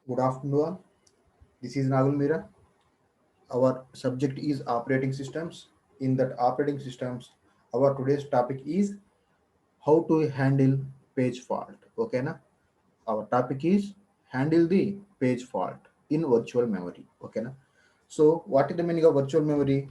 Good afternoon. This is Nagul Mira. Our subject is operating systems. In that operating systems, our today's topic is how to handle page fault. Okay, na? Our topic is handle the page fault in virtual memory. Okay, na? So, what is the meaning of virtual memory?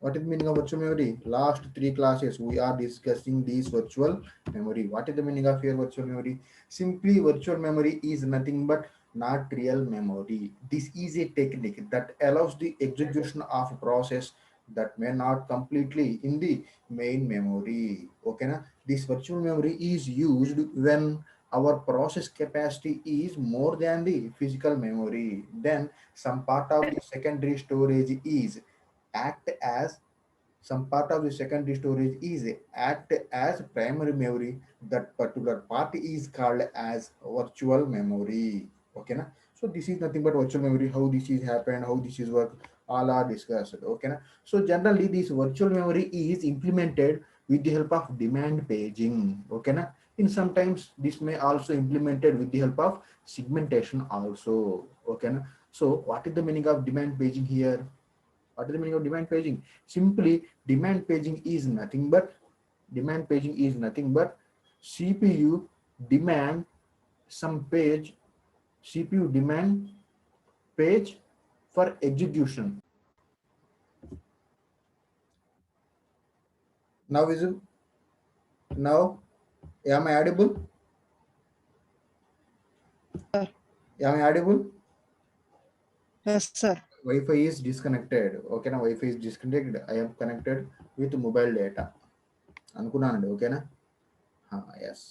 What is the meaning of virtual memory? Last three classes we are discussing this virtual memory. What is the meaning of your virtual memory? Simply, virtual memory is nothing but not real memory. This is a technique that allows the execution of a process that may not completely in the main memory. Okay, na? This virtual memory is used when our process capacity is more than the physical memory. Then some part of the secondary storage is act as some part of the secondary storage is act as primary memory. That particular part is called as virtual memory. Okay na? So this is nothing but virtual memory. How this is happened, how this is work, all are discussed. Okay na? So generally this virtual memory is implemented with the help of demand paging. Okay na? In sometimes this may also implemented with the help of segmentation also. Okay na? So what is the meaning of demand paging here? What is the meaning of demand paging? Simply, demand paging is nothing but CPU demand some page, CPU demand page for execution. Now is it now? Am I audible? Sir. Am I audible? Yes, sir. Wi-Fi is disconnected. Okay, now Wi-Fi is disconnected. I am connected with mobile data. అనుకున్నానండి ఓకేనా yes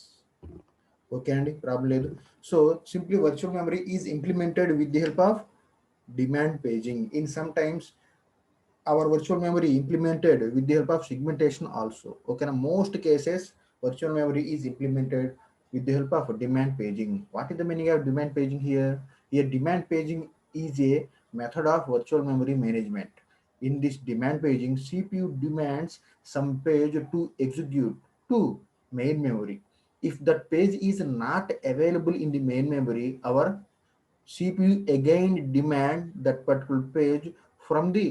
okay అండి problem లేదు so simply virtual memory is implemented with the help of demand paging. In sometimes our virtual memory implemented with the help of segmentation also. Okay, in most cases virtual memory is implemented with the help of demand paging. What is the meaning of demand paging here? Here demand paging is a method of virtual memory management. In this demand paging, CPU demands some page to execute to main memory. If that page is not available in the main memory, our CPU again demand that particular page from the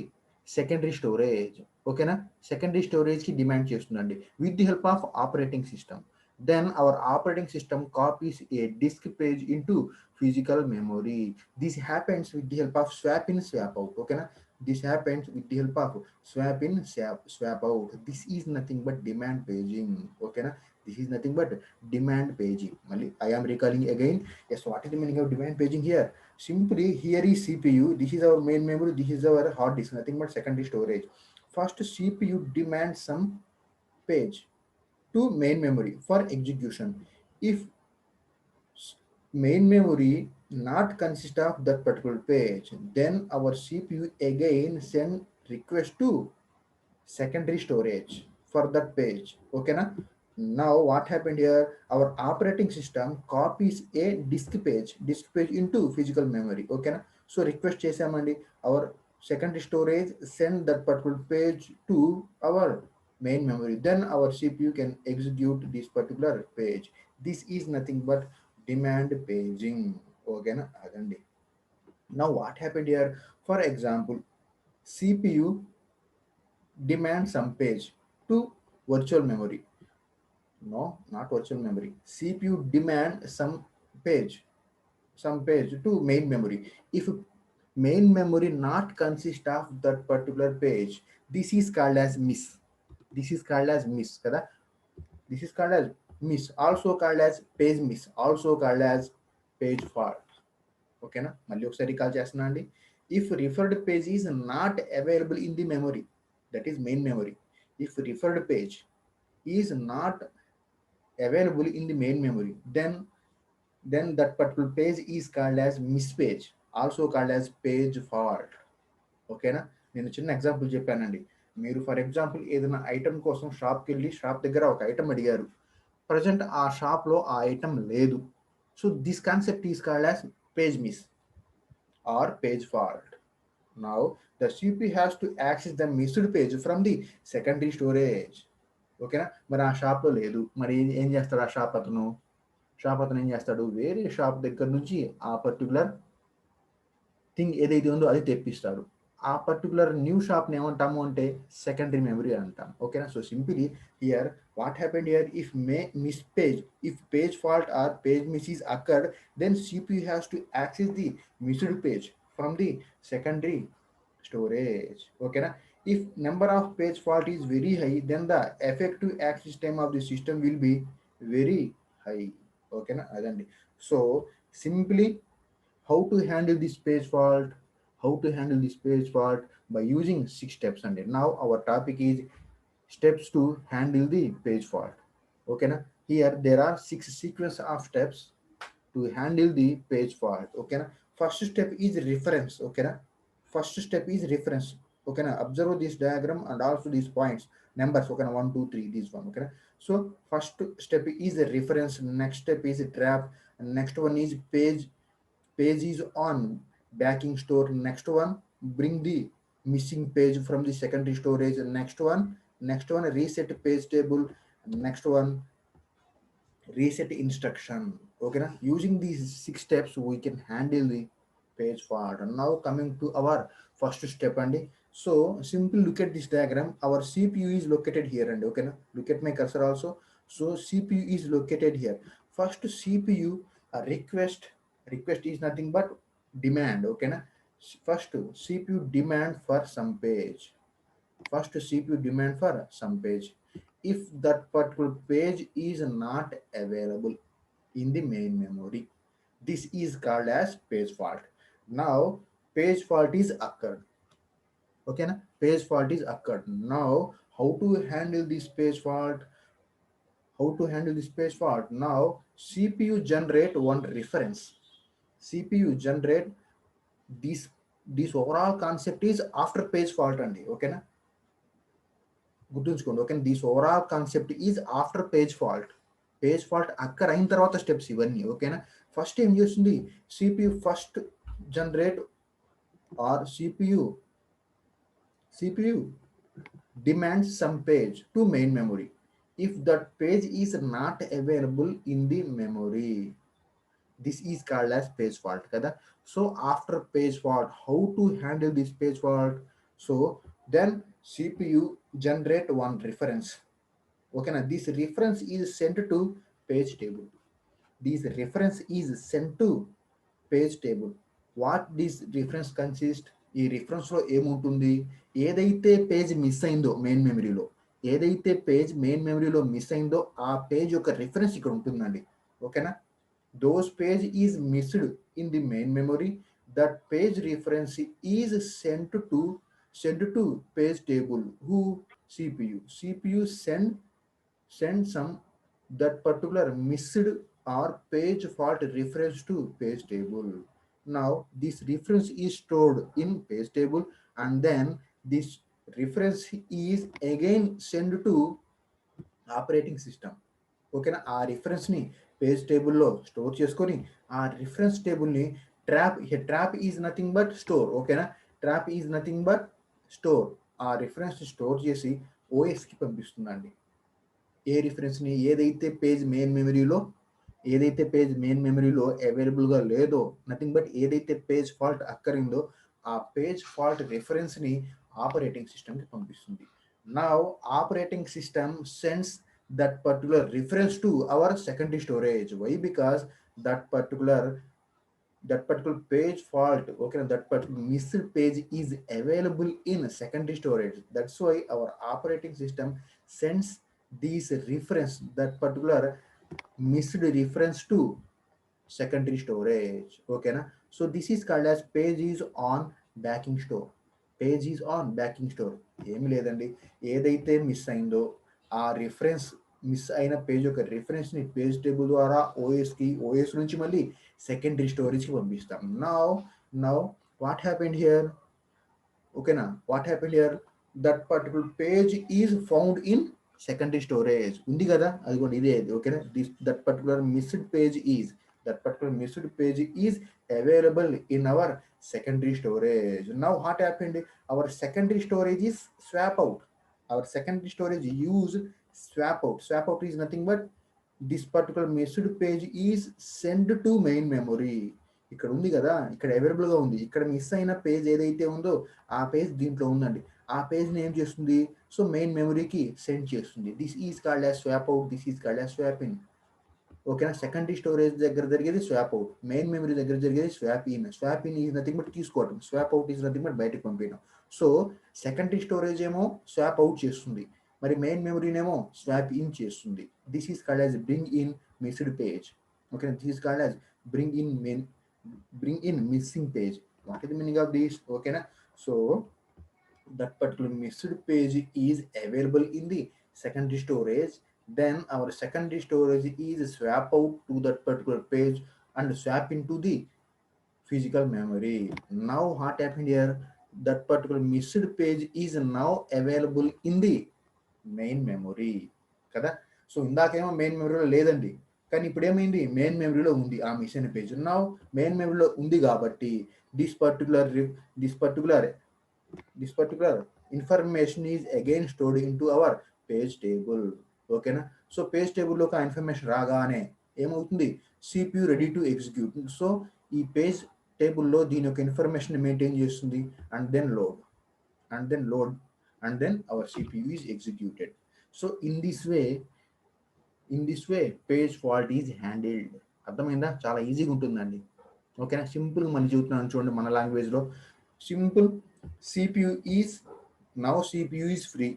secondary storage. ఓకేనా secondary స్టోరేజ్కి demand చేస్తుందండి with the help of operating system. Then our operating system copies a disk page into physical memory. This happens with the help of swap in swap out. Okay na? This happens with the help of swap in swap out. This is nothing but demand paging. Okay na? This is nothing but demand paging. Mali I am recalling again. Yes, what is the meaning of demand paging here? Simply here is CPU, this is our main memory, this is our hard disk, nothing but secondary storage. First CPU demands some page to main memory for execution. If main memory not consist of that particular page, then our CPU again send request to secondary storage for that page. Okay na? Now what happened here? Our operating system copies a disk page into physical memory. Okay na? So request chesamandi, our secondary storage send that particular page to our main memory. Then our CPU can execute this particular page. This is nothing but demand paging. Okay na? Adandi. Now what happened here? For example, CPU demand some page to virtual memory. No, not virtual memory. CPU demand some page to main memory. If main memory not consist of that particular page, this is called as miss. This is called as miss. Kada? This is called as miss. Also called as page miss. Also called as page fault. ఓకేనా మళ్ళీ ఒకసారి call చేస్తున్నా అండి if referred page is not available in the memory that is main memory if referred page is not available in the main memory, then that particular page is called as miss page, also called as page fault. ఓకేనా నేను చిన్న example చెప్పానండి మీరు for example ఏదైనా item కోసం షాప్కి వెళ్ళి shop దగ్గర ఒక ఐటమ్ అడిగారు ప్రజెంట్ ఆ షాప్లో ఆ ఐటమ్ లేదు so this concept is called as page miss or page fault. Now the CPU has to access the missed page from the secondary storage. ఓకేనా మరి ఆ షాప్లో లేదు మరి ఏం చేస్తాడు ఆ షాప్ అతను ఏం చేస్తాడు వేరే షాప్ దగ్గర నుంచి ఆ పర్టికులర్ థింగ్ ఏదైతే ఉందో అది తెప్పిస్తాడు. ఆ పర్టికులర్ న్యూ షాప్ని ఏమంటాము అంటే సెకండరీ మెమరీ అంటాం. ఓకేనా? So simply here what happened here, if May miss page, if page fault are page miss is occurred, then CPU has to access the missed page from the secondary storage. ఓకేనా? If number of page fault is very high, then the effective access time of the system will be very high. ఓకేనా? అదండి. So simply how to handle this page fault, how to handle this page fault by using 6 steps. And now our topic is steps to handle the page fault. Okay na? Here there are 6 sequence of steps to handle the page fault. Okay na? First step is reference. Okay na? First step is reference. Okay na? Observe this diagram and also these points, numbers. Okay na? 1 2 3, this one. Okay na? So first step is the reference, next step is trap, and next one is page is on backing store. Next one, bring the missing page from the secondary storage. Next one reset page table. Next one, reset instruction. Okay na? Using these 6 steps we can handle the page fault. And now coming to our first step, and so simply look at this diagram. Our CPU is located here, and okay na? Look at my cursor also. So CPU is located here. First CPU request is nothing but demand. Okay na? First CPU demand for some page. First CPU demand for some page. If that particular page is not available in the main memory, this is called as page fault. Now page fault is occurred. Okay na? Page fault is occurred. Now how to handle this page fault? How to handle this page fault? Now CPU generate one reference. CPU generate this. This overall concept is after page fault అండి. ఓకేనా? గుర్తుంచుకోండి. Okay, this overall concept is after page fault. Page fault occur అయిన తర్వాత steps ఇవన్నీ. ఓకేనా? First ఏం చేస్తుంది, CPU first generate or CPU demands some page to main memory. If that page is not available in the memory, this is called as page fault kada. So after page fault, how to handle this page fault? So then CPU generate one reference. Okay na? This reference is sent to page table. This reference is sent to page table. What this reference consist, ఈ reference లో ఏముంటుంది, ఏదైతే page miss అయిందో main మెమరీలో, ఏదైతే page main మెమరీలో miss అయిందో ఆ పేజ్ యొక్క రిఫరెన్స్ ఇక్కడ ఉంటుందండి. ఓకేనా? those page is missed in the main memory, that page reference is sent to page table. Who? CPU send some that particular missed or page fault reference to page table. Now this reference is stored in page table, and then this reference is again sent to operating system. ఓకేనా? ఆ రిఫరెన్స్ని page టేబుల్లో store చేసుకొని ఆ reference టేబుల్ని trap is nothing but store. ఓకేనా? Trap is nothing but store. ఆ రిఫరెన్స్ని స్టోర్ చేసి ఓఎస్కి పంపిస్తుందండి. ఏ రిఫరెన్స్ని, ఏదైతే పేజ్ మెయిన్ మెమరీలో అవైలబుల్గా లేదో, నథింగ్ బట్ ఏదైతే పేజ్ ఫాల్ట్ అక్కరిందో ఆ పేజ్ ఫాల్ట్ రిఫరెన్స్ని ఆపరేటింగ్ సిస్టమ్కి పంపిస్తుంది. Now operating system sends that particular reference to our secondary storage. Why? Because that particular page fault, okay, that particular missed page is available in secondary storage. That's why our operating system sends this reference, that particular missed reference to secondary storage. Okay na? So this is called as page is on backing store. Page is on backing store. ఏమి లేదండి, ఏదైతే miss అయిందో ఆ miss అయిన page యొక్క రిఫరెన్స్ని page table ద్వారా OS నుంచి మళ్ళీ సెకండరీ స్టోరేజ్కి పంపిస్తాం. Now what happened here? ఓకేనా? What happened here? That particular page is found in secondary storage ఉంది కదా, అదిగోండి ఇదే. ఓకేనా? That particular missed page is available in our secondary storage. Now what happened? Our secondary storage is swap out. Our secondary storage use swap out. Swap out is nothing but this particular missed page is sent to main memory. ఇక్కడ ఉంది కదా, ఇక్కడ అవైలబుల్గా ఉంది. ఇక్కడ miss అయిన page ఏదైతే ఉందో ఆ పేజ్ దీంట్లో ఉందండి. ఆ పేజ్ని ఏం చేస్తుంది, సో మెయిన్ మెమరీకి సెండ్ చేస్తుంది. This is called as swap out, this is called as swap in. ఓకేనా, సెకండరీ స్టోరేజ్ దగ్గర జరిగేది స్వాప్ అవుట్, మెయిన్ మెమరీ దగ్గర జరిగేది swap in. Swap in is nothing but తీసుకోవటం, swap out is nothing but బయటకు పంపించడం. So secondary storage ఏమో swap out చేస్తుంది, మరి మెయిన్ మెమరీనేమో స్వాప్ ఇన్ చేస్తుంది. This is called as bring in missed page. Okay, this is called as bring in missing page. What is the meaning of this? Okay na? So that particular missed page is available in the secondary storage, then our secondary storage is swap out to that particular page and swap into the physical memory. Now what happened here, that particular missed page is now available in the main memory కదా. So ఇందాకేమో main మెమరీలో లేదండి, కానీ ఇప్పుడు ఏమైంది, main మెమరీలో ఉంది ఆ miss అయిన పేజ్. నా మెయిన్ మెమరీలో ఉంది కాబట్టి this particular information is again stored in to our page table. ఓకేనా, సో పేజ్ టేబుల్లోకి ఆ ఇన్ఫర్మేషన్ రాగానే ఏమవుతుంది, CPU ready to execute. So ఈ పేజ్ టేబుల్లో దీని యొక్క ఇన్ఫర్మేషన్ మెయింటైన్ చేస్తుంది and then load and then our CPU is executed. So in this way page fault is handled. అర్థమైందా, చాలా ఈజీగా ఉంటుందండి. ఓకేనా, సింపుల్ మనం చెబుతున్నాను చూడండి మన లాంగ్వేజ్లో. Simple, CPU is now CPU is free.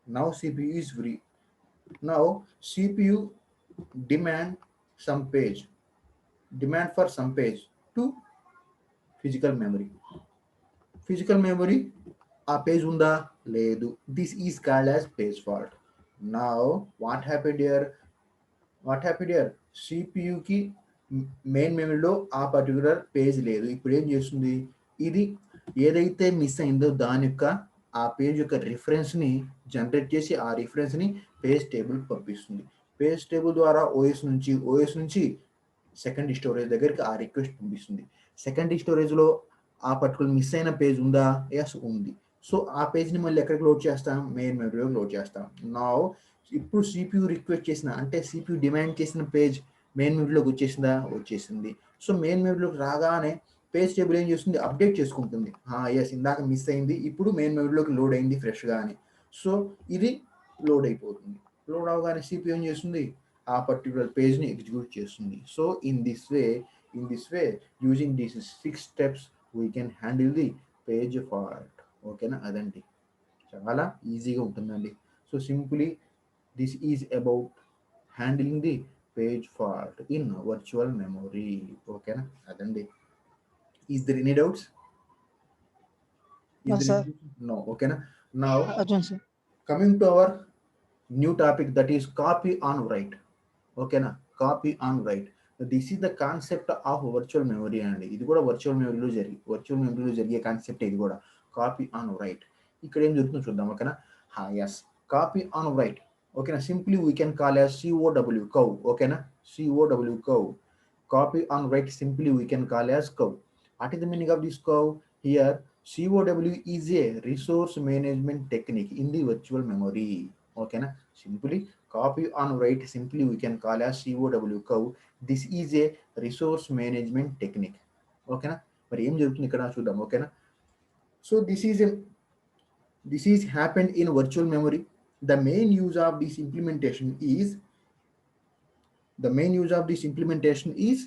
Now CPU is free. Now CPU demand for some page to physical memory. ఆ పేజ్ ఉందా, లేదు. This is called as page fault. Now what happened here, సిపియుకి main మెమరీలో ఆ particular page లేదు. ఇప్పుడు ఏం చేస్తుంది, ఇది ఏదైతే మిస్ అయిందో దాని యొక్క ఆ పేజ్ యొక్క రిఫరెన్స్ని జనరేట్ చేసి ఆ రిఫరెన్స్ని పేజ్ టేబుల్ పంపిస్తుంది. పేజ్ టేబుల్ ద్వారా ఓఎస్ నుంచి సెకండరీ స్టోరేజ్ దగ్గరికి ఆ రిక్వెస్ట్ పంపిస్తుంది. సెకండరీ స్టోరేజ్లో ఆ పర్టికులర్ మిస్ అయిన పేజ్ ఉందా, ఎస్ ఉంది. సో ఆ పేజ్ని మళ్ళీ ఎక్కడికి లోడ్ చేస్తాం, మెయిన్ మెమరీలో లోడ్ చేస్తాం. నా ఇప్పుడు సిపియు రిక్వెస్ట్ చేసిన, అంటే సిపియు డిమాండ్ చేసిన పేజ్ మెయిన్ మెమరీలోకి వచ్చేసింది. సో మెయిన్ మెమరీలోకి రాగానే పేజ్ టేబుల్ ఏం చేస్తుంది, అప్డేట్ చేసుకుంటుంది. ఎస్, ఇందాక మిస్ అయింది, ఇప్పుడు మెయిన్ మెమరీలోకి లోడ్ అయింది ఫ్రెష్గా అని. సో ఇది లోడ్ అయిపోతుంది. లోడ్ అవగానే సిపియు ఏం చేస్తుంది, ఆ పర్టికులర్ పేజ్ని ఎగ్జిక్యూట్ చేస్తుంది. So in this way using these 6 steps we can handle the page fault. ఓకేనా, అదండి, చాలా ఈజీగా ఉంటుందండి. So simply this is about handling the page fault in virtual memory. ఓకేనా, అదండి. Is there any doubts? No. ఓకేనా, now coming to our new topic, that is copy on write. ఓకేనా, copy on write. This is the concept of virtual memory అండి. ఇది కూడా virtual మెమరీలో జరిగే concept ఇది కూడా, కాపీ ఆన్ రైట్. ఇక్కడ ఏం జరుగుతుందో చూద్దాం. ఓకేనా, ఎస్, కాపీ ఆన్ రైట్. ఓకేనా, simply we can call as COW cow. ఓకేనా, COW cow. Copy on right simply we can call as cow. What is the meaning of this cow here? COW is a resource management technique in the virtual memory. Okay na, simply copy on write simply we can call as COW cow. This is a resource management technique. Okay na, మరి ఏం జరుగుతుంది ఇక్కడ చూద్దాం. ఓకేనా, so this is happened in virtual memory. The main use of this implementation is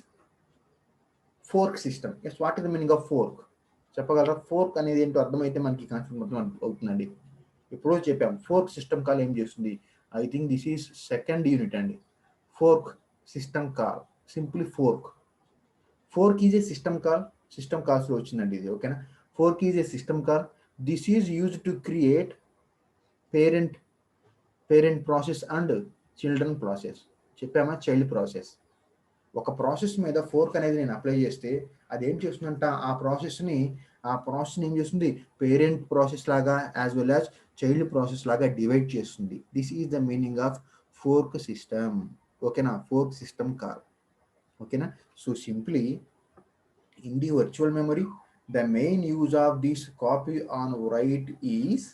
fork system. Yes, what is the meaning of fork? చెప్పగలరా? Fork అనేది ఏంటో అర్థమైతే మనకి కాన్సెప్ట్ మొత్తం అవుతుందండి. ఎప్పుడో చెప్పాం, ఫోర్క్ సిస్టమ్ కాల్ ఏం చేస్తుంది. I think this is second unit అండి. Fork system call, simply fork is a system కాల్స్లో వచ్చిందండి ఇది. ఓకేనా, fork is a system call. This is used to create parent process and children process. చెప్పామా, child process. ఒక process మీద fork అనేది నేను అప్లై చేస్తే అది ఏం చేస్తుందంట, ఆ ప్రాసెస్ని ఏం చేస్తుంది, పేరెంట్ ప్రాసెస్ లాగా as well as child process లాగా డివైడ్ చేస్తుంది. This is the meaning of fork system. ఓకేనా, ఫోర్క్ సిస్టమ్ కాల్. ఓకేనా, so simply in the virtual memory the main use of this copy on write is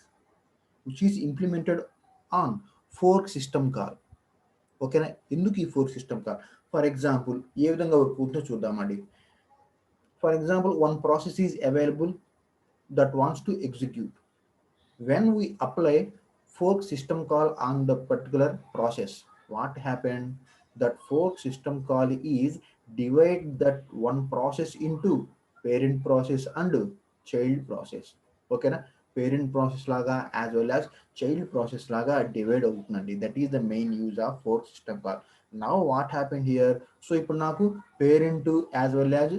which is implemented on fork system call. ఓకేనా, ఎందుకు ఈ fork system call? For example ఏ విధంగా work అవుతుందో చూద్దామండి. For example, one process is available that wants to execute. When we apply fork system call on the particular process, what happened? That fork system call is divide that one process into parent process and child process. Okay na? Parent process laga as well as child process laga divide అవుతుందండి. That is the main use of fork system call. Now what happened here? So ఇప్పుడు నాకు parent as well as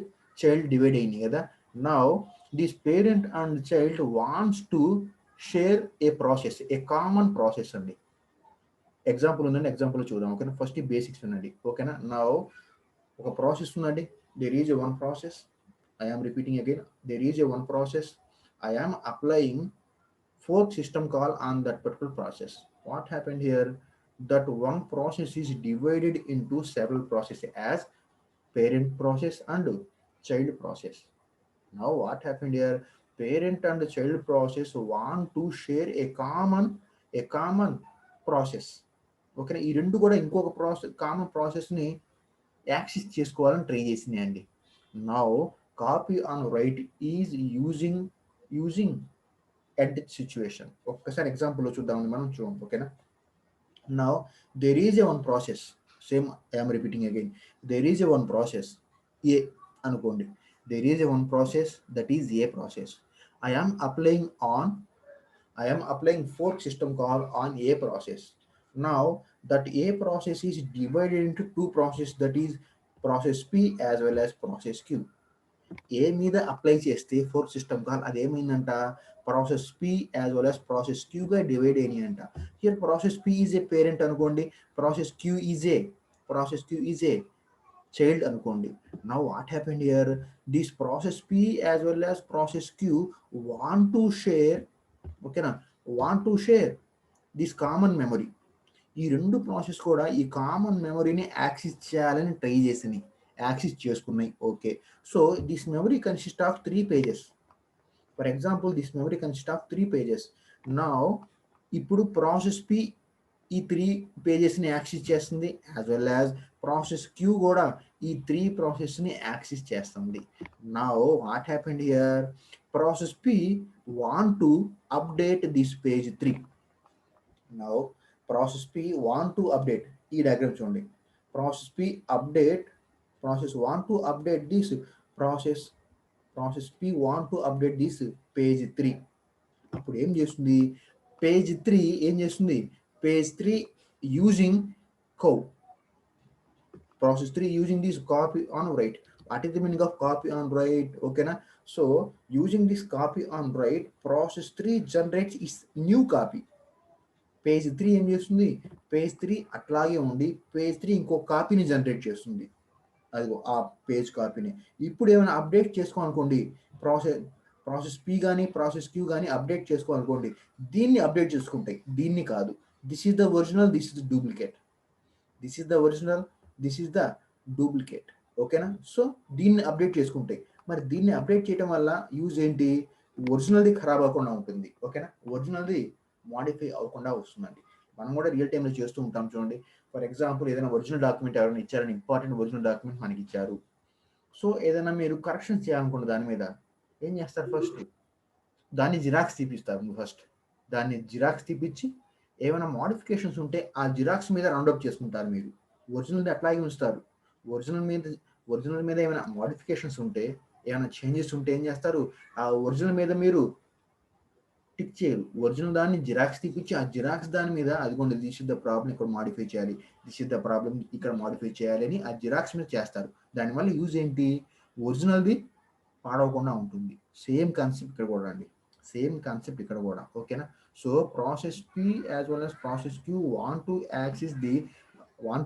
child divide అయింది కదా. Now this parent and child wants to share A process, a common process అండి. Example ఉందండి, example చూద్దాం. ఓకేనా, first ఈ basics ఉందండి. ఓకేనా, నా ఒక ప్రాసెస్ ఉందండి. There is a one process. I am repeating again, there is a one process. I am applying fork system call on that particular process. What happened here? That one process is divided into several processes as parent process and child process. Now what happened here? Parent and child process want to share a common process. ఓకేనా, ఈ రెండు కూడా ఇంకొక process, common ప్రాసెస్ని access చేసుకోవాలని try చేసినాయండి. Now copy on write is using at that situation. ఒక్కసారి ఎగ్జాంపుల్లో చూద్దామండి, మనం చూద్దాం. ఓకేనా, now there is a one process. Same I'm repeating again, there is a one process A అనుకోండి. There is a one process, that is a process. I am applying fork system call on a process. Now that a process is divided into two processes, that is process P as well as process Q. ఏ మీద apply చేస్తే fork system call అదేమైందంట, process P as well as process క్యూగా divide అయినాయి అంట. Here process P is a parent అనుకోండి, process Q is a child అనుకోండి. Now what happened here? This process P as well as process Q want to share, ఓకేనా, want to share this common memory. ఈ రెండు process కూడా ఈ common మెమరీని access చేయాలని try చేసినాయి, యాక్సెస్ చేసుకున్నాయి. Okay, so this memory consist of 3 pages. For example this memory consist of 3 pages. Now ఇప్పుడు ప్రాసెస్ పి ఈ 3 పేజెస్ని యాక్సెస్ చేస్తుంది, as well as process Q కూడా ఈ 3 ప్రాసెస్ని యాక్సెస్ చేస్తుంది. Now what happened here? Process P want to update this page 3. Now process P want to update, ఈ diagram చూడండి. Process P update, process want to update this process P want to update this page 3. అప్పుడు ఏం చేస్తుంది? Page 3 ఏం చేస్తుంది? Page 3 using cow. Process 3 using this copy on write. What is the meaning of copy on write? Okay na, so using this copy on write, process 3 generates its new copy. Page 3 ఏం చేస్తుంది? Page 3 అట్లాగే ఉండి page 3 ఇంకో కాపీని generate చేస్తుంది. అదిగో ఆ page కాపీని. ఇప్పుడు ఏమైనా అప్డేట్ చేసుకోవాలనుకోండి, ప్రాసెస్ పి కానీ ప్రాసెస్ క్యూ కానీ అప్డేట్ చేసుకోవాలనుకోండి, దీన్ని అప్డేట్ చేసుకుంటాయి, దీన్ని కాదు. This is the original, this is the duplicate. This is the original, this is the duplicate. ఓకేనా, సో దీన్ని అప్డేట్ చేసుకుంటాయి. మరి దీన్ని అప్డేట్ చేయడం వల్ల యూజ్ ఏంటి? ఒరిజినల్ది ఖరాబ్ అవ్వకుండా ఉంటుంది. ఓకేనా, ఒరిజినల్ది మాడిఫై అవ్వకుండా వస్తుందండి. మనం కూడా రియల్ టైంలో చేస్తూ ఉంటాం. చూడండి, ఫర్ ఎగ్జాంపుల్ ఏదైనా ఒరిజినల్ డాక్యుమెంట్ ఎవరైనా ఇచ్చారని, ఇంపార్టెంట్ ఒరిజినల్ డాక్యుమెంట్ మనకి ఇచ్చారు. సో ఏదైనా మీరు కరెక్షన్ చేయాలనుకున్న దాని మీద ఏం చేస్తారు? ఫస్ట్ దాన్ని జిరాక్స్ తీపిస్తారు. ఫస్ట్ దాన్ని జిరాక్స్ తీపిచ్చి ఏమైనా మోడిఫికేషన్స్ ఉంటే ఆ జిరాక్స్ మీద రౌండప్ చేసుకుంటారు. మీరు ఒరిజినల్ అట్లాగే ఉంచుతారు. ఒరిజినల్ మీద ఏమైనా మోడిఫికేషన్స్ ఉంటే, ఏమైనా చేంజెస్ ఉంటే ఏం చేస్తారు? ఆ ఒరిజినల్ మీద మీరు టిక్ చేయరు. ఒరిజినల్ దాన్ని జిరాక్స్ తీపిచ్చి ఆ జిరాక్స్ దాని మీద అదిగోండి, దిస్ ఇస్ ద ప్రాబ్లం, ఇక్కడ మాడిఫై చేయాలి, దిస్ ఇస్ ద ప్రాబ్లం, ఇక్కడ మాడిఫై చేయాలి అని ఆ జిరాక్స్ మీద చేస్తారు. దానివల్ల యూజ్ ఏంటి? ఒరిజినల్ది పాడవకుండా ఉంటుంది. సేమ్ కాన్సెప్ట్ ఇక్కడ కూడా అండి, సేమ్ కాన్సెప్ట్ ఇక్కడ కూడా. ఓకేనా, so process P as well as process Q want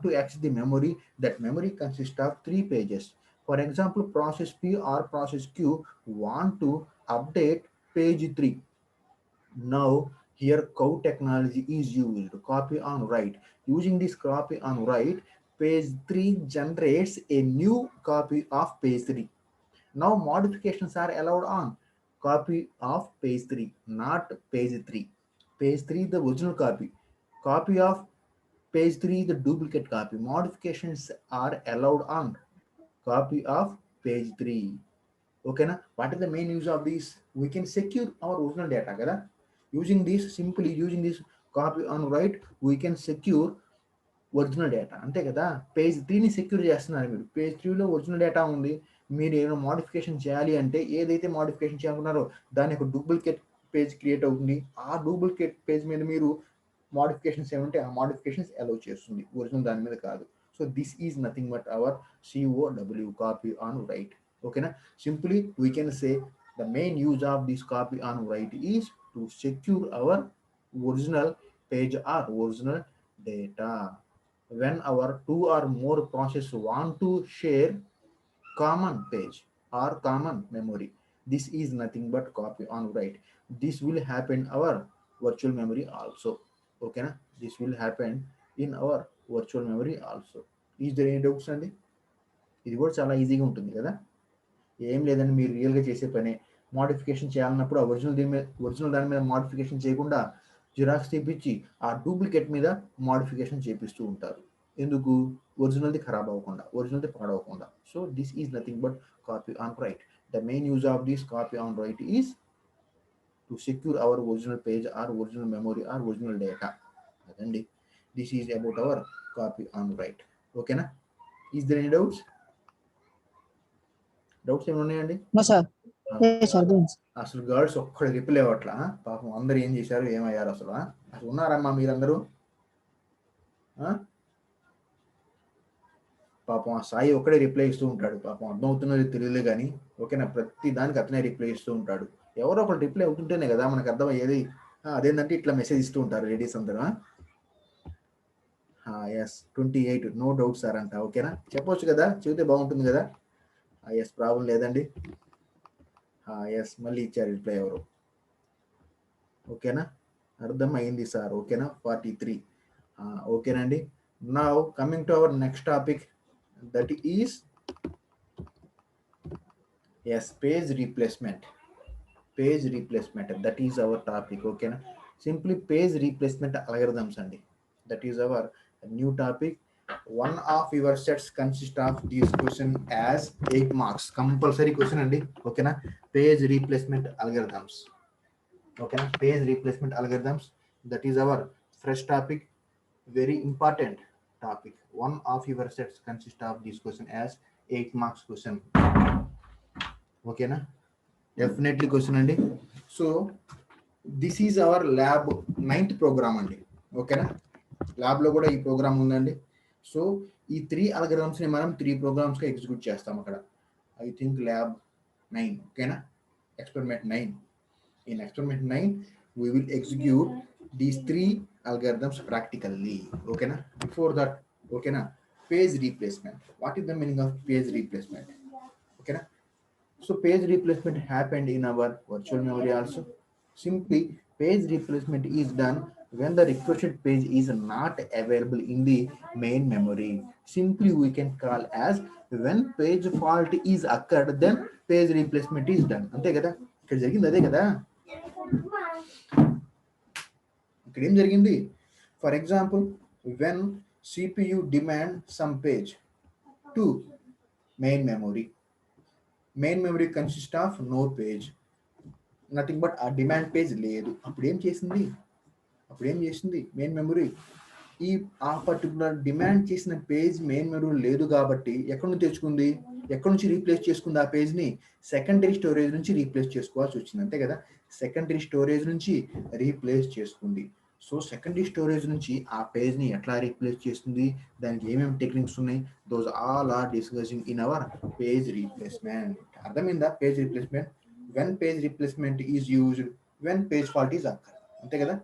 to access the memory. That memory consists of 3 pages. For example, process P or process Q want to update page 3. Now here cow technology is used, copy on write. Using this copy on write, page 3 generates a new copy of page 3. Now modifications are allowed on copy of page 3, not page 3. Page 3 the original copy of page 3 the duplicate copy. Modifications are allowed on copy of page 3. ఓకేనా. What is the main use of these? We can secure our original data కదా. Using this, simple using this copy on write, we can secure original data, అంతే కదా. Page 3ని secure చేస్తున్నారు మీరు. Page 3లో original data ఉంది, మీరు ఏమైనా modification చేయాలి అంటే ఏదైతే మోడిఫికేషన్ చేయాలనుకున్నారో దాని ఒక డూప్లికేట్ పేజ్ క్రియేట్ అవుతుంది. ఆ డూప్లికేట్ పేజ్ మీద మీరు మోడిఫికేషన్స్ ఏమంటే ఆ మోడిఫికేషన్స్ అలౌ చేస్తుంది, ఒరిజినల్ దాని మీద కాదు. So this is nothing but our COW, copy on write. ఓకేనా. Simply we can say the main use of this copy on write is to secure our original page or original data. When our two or more processes want to share common page or common memory, this is nothing but copy on write. This will happen our virtual memory also. Okay na, this will happen in our virtual memory also. Is there any doubts అండి? ఇది కూడా చాలా ఈజీగా ఉంటుంది కదా. ఏం లేదండి, మీరు రియల్గా చేసే పనే. మోడిఫికేషన్ చేయాలన్నప్పుడు ఆ ఒరిజినల్ దాని మీద మోడిఫికేషన్ చేయకుండా జిరాక్స్ తీపిచ్చి ఆ డూప్లికేట్ మీద మోడిఫికేషన్ చేపిస్తూ ఉంటారు. ఎందుకు? ఒరిజినల్ది ఖరాబ్ అవ్వకుండా, ఒరిజినల్ది పాడవకుండా. So this is nothing but copy on write. The main use of this copy on write is to secure our original page or original memory or original data. అదండి, this is about our copy on write. ఓకేనా. Is there any doubts? Doubts ఏమైనా ఉన్నాయండి? No, sir. Yes, sir. Doing. అసలు girls ఒక్కడి reply అవ్వట్లా. పాపం అందరు ఏం చేశారు, ఏమయ్యారు అసలు? అసలు ఉన్నారమ్మా మీరందరూ? పాపం ఆ సాయి ఒక్కడే రిప్లై ఇస్తూ ఉంటాడు. పాపం అర్థమవుతున్నది తెలియలే కానీ, ఓకేనా, ప్రతి దానికి అతనే రిప్లై ఇస్తూ ఉంటాడు. ఎవరో ఒకరు రిప్లై అవుతుంటేనే కదా మనకు అర్థమయ్యేది. అదేంటంటే ఇట్లా మెసేజ్ ఇస్తూ ఉంటారు లేడీస్ అందరూ. ఎస్ 28 నో డౌట్ సార్ అంట. ఓకేనా, చెప్పొచ్చు కదా, చెబితే బాగుంటుంది కదా. ఎస్, ప్రాబ్లం లేదండి. ఎస్, మళ్ళీ ఇచ్చారు రిప్లై ఎవరు. ఓకేనా, అర్థం అయింది సార్. ఓకేనా, 43. ఓకేనండి. Now coming to our next topic, that is page replacement. Page replacement, that is our topic. ఓకేనా. సింప్లీ పేజ్ రీప్లేస్మెంట్ అల్గరిథమ్స్ అండి, that is our new topic. One of your sets consists of these question as 8 marks. Compulsory question అండి. ఓకేనా, page replacement algorithms. ఓకేనా, page replacement algorithms, that is our fresh topic, very important topic. One of your sets consists of these question as 8 marks question. ఓకేనా, definitely question అండి. So this is our lab 9th program అండి. ఓకేనా, ల్యాబ్లో కూడా ఈ programme ఉందండి. So ఈ 3 అల్గరిథమ్స్ని మనం 3 ప్రోగ్రామ్స్గా ఎగ్జిక్యూట్ చేస్తాం అక్కడ. I think lab 9. ఓకేనా, experiment 9. In experiment 9 we will execute these 3 algorithms practically. ఓకేనా, బిఫోర్ దట్, ఓకేనా, page replacement. What is the meaning of page replacement? ఓకేనా, so page replacement happened in our virtual memory also. Simply page replacement is done when the requested page is not available in the main memory. Simply we can call as when page fault is occurred, then page replacement is done. అంతే కదా, ఇక్కడ జరిగింది అదే కదా. ఇక్కడ ఏం జరిగింది? For example, when CPU demand some page to main memory, main memory consist of no page, nothing but ఆ డిమాండ్ పేజ్ లేదు. అప్పుడు ఏం చేసింది మెయిన్ మెమరీ? ఆ పర్టికులర్ డిమాండ్ చేసిన పేజ్ మెయిన్ మెమరీ లేదు కాబట్టి ఎక్కడి నుంచి తెచ్చుకుంది, ఎక్కడి నుంచి రీప్లేస్ చేసుకుంది? ఆ పేజ్ని సెకండరీ స్టోరేజ్ నుంచి రీప్లేస్ చేసుకోవాల్సి వచ్చింది, అంతే కదా. సెకండరీ స్టోరేజ్ నుంచి రీప్లేస్ చేసుకుంది. సో సెకండరీ స్టోరేజ్ నుంచి ఆ పేజ్ని ఎట్లా రీప్లేస్ చేస్తుంది, దానికి ఏమేమి టెక్నిక్స్ ఉన్నాయి, those all are discussing in our page replacement. అర్థమైందా? Page replacement, when page replacement is used when page fault is occurred, అంతే కదా.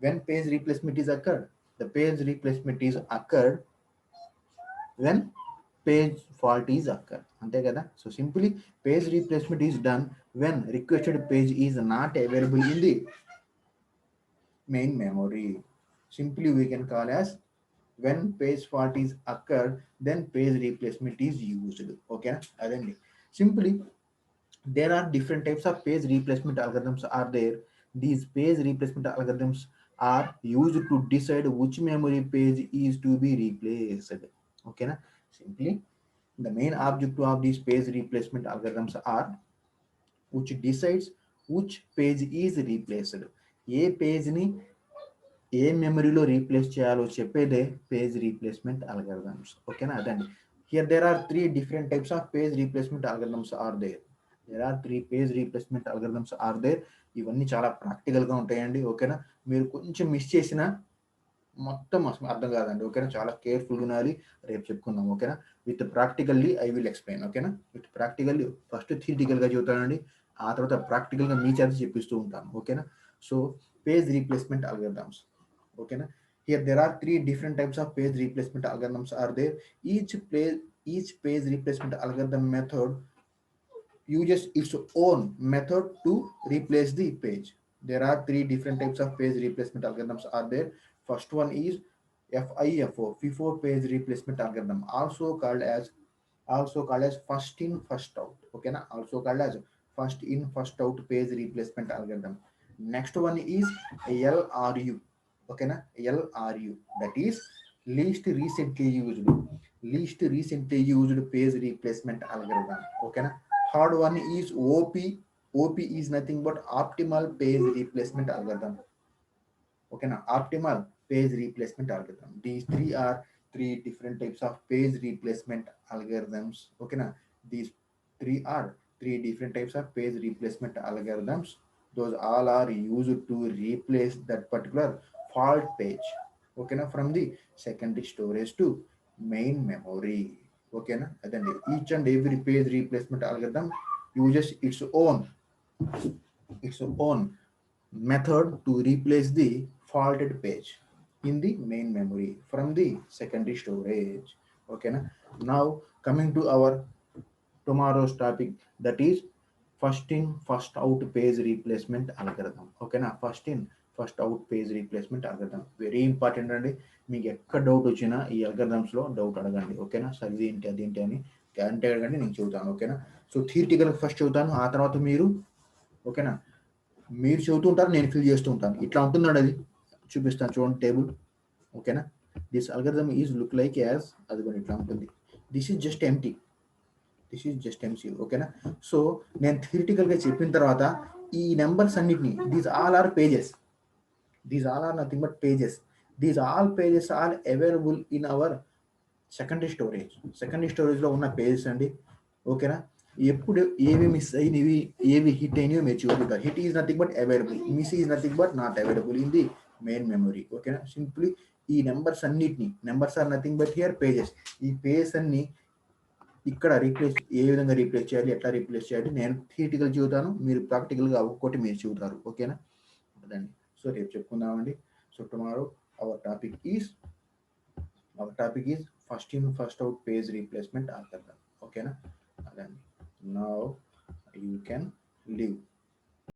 When page replacement is occurred, the page replacement is occurred when page fault is occurred, అంతే కదా. So simply page replacement is done when requested page is not available in the main memory. Simply we can call as when page fault is occurred, then page replacement is used. Okay, adandi. Simply there are different types of page replacement algorithms are there. These page replacement algorithms are used to decide which memory page is to be replaced. Okay na. Simply The main objective of these page replacement algorithms are which decides which page is replaced. ఏ పేజ్ని ఏ మెమరీలో replace చేయాలో చెప్పేదే page replacement algorithms. ఓకేనా? అదండి. Here there are 3 different types of page replacement algorithms are there. There are 3 page replacement algorithms are there. ఇవన్నీ చాలా ప్రాక్టికల్గా ఉంటాయండి. ఓకేనా? మీరు కొంచెం మిస్ చేసినా మొత్తం అర్థం కాదండి. ఓకేనా? చాలా కేర్ఫుల్గా ఉండాలి. రేపు చెప్పుకుందాం. ఓకేనా? With practically I will explain. ఓకేనా? విత్ ప్రాక్టికల్లీ ఫస్ట్ థియరిటికల్గా చెబుతానండి, ఆ తర్వాత ప్రాక్టికల్గా మీ చేత చెప్పిస్తూ ఉంటాను. ఓకేనా? So page replacement algorithms. ఓకేనా? Here there are 3 different types of page replacement algorithms are there. Each page replacement algorithm method uses its own method to replace the page. There are 3 different types of page replacement algorithms are there. First one is FIFO, FIFO page replacement algorithm, also called as first in first out. Okay na? Also called as first in first out page replacement algorithm. Next one is LRU. Okay na? LRU, that is least recently used page replacement algorithm. Okay na? Third one is OP. OP is nothing but optimal page replacement algorithm. Okay na? Optimal page replacement algorithm. These three are 3 different types of page replacement algorithms. Okay na? These three are 3 different types of page replacement algorithms. Those all are used to replace that particular fault page. Okay na? From the secondary storage to main memory. Okay na? And then each and every page replacement algorithm uses its own method to replace the faulted page in the main memory from the secondary storage. Okay na? Now coming to our tomorrow's topic, that is first in first out page replacement algorithm. Okay na? First in first out page replacement algorithm very important అండి. మీకు ఎక్కడ doubt వచ్చినా ఈ అల్గరిథమ్స్లో doubt అడగండి. ఓకేనా? Sir ఇదేంటి అదేంటి అని గ్యారంటీ అడగండి, నేను చెబుతాను. ఓకేనా? సో థియరిటికల్ ఫస్ట్ చెబుతాను, ఆ తర్వాత మీరు ఓకేనా మీరు చెబుతూ ఉంటారు, నేను ఫిల్ చేస్తూ ఉంటాను. ఇట్లా ఉంటుందండి, అది చూపిస్తాను చూడండి టేబుల్. ఓకేనా? This algorithm is look like as, అది కూడా ఇట్లా ఉంటుంది. దిస్ ఈజ్ జస్ట్ ఎంటీ, ఓకేనా? సో నేను థియరిటికల్గా చెప్పిన తర్వాత ఈ నెంబర్స్ అన్నిటిని, these all are pages, these all are nothing but pages. These all pages are available in our secondary స్టోరేజ్లో ఉన్న పేజెస్ అండి. ఓకేనా? ఎప్పుడు ఏవి మిస్ అయినవి ఏవి హిట్ అయినవి మీరు చూపుతారు. Hit is nothing but available, miss is nothing but not available in the main memory. ఓకేనా? సింప్లీ ఈ నెంబర్స్ అన్నిటిని, numbers are nothing but here pages. ఈ పేజెస్ అన్ని ఇక్కడ రీప్లేస్, ఏ విధంగా రీప్లేస్ చేయాలి, ఎట్లా రీప్లేస్ చేయాలి నేను థియరిటికల్ చెబుతాను, మీరు ప్రాక్టికల్గా ఒక్కొక్కటి మీరు చెబుతారు. ఓకేనా? అదండి. సో రేపు చెప్పుకుందామండి. So tomorrow our topic is first in first out page replacement algorithm. ఓకేనా?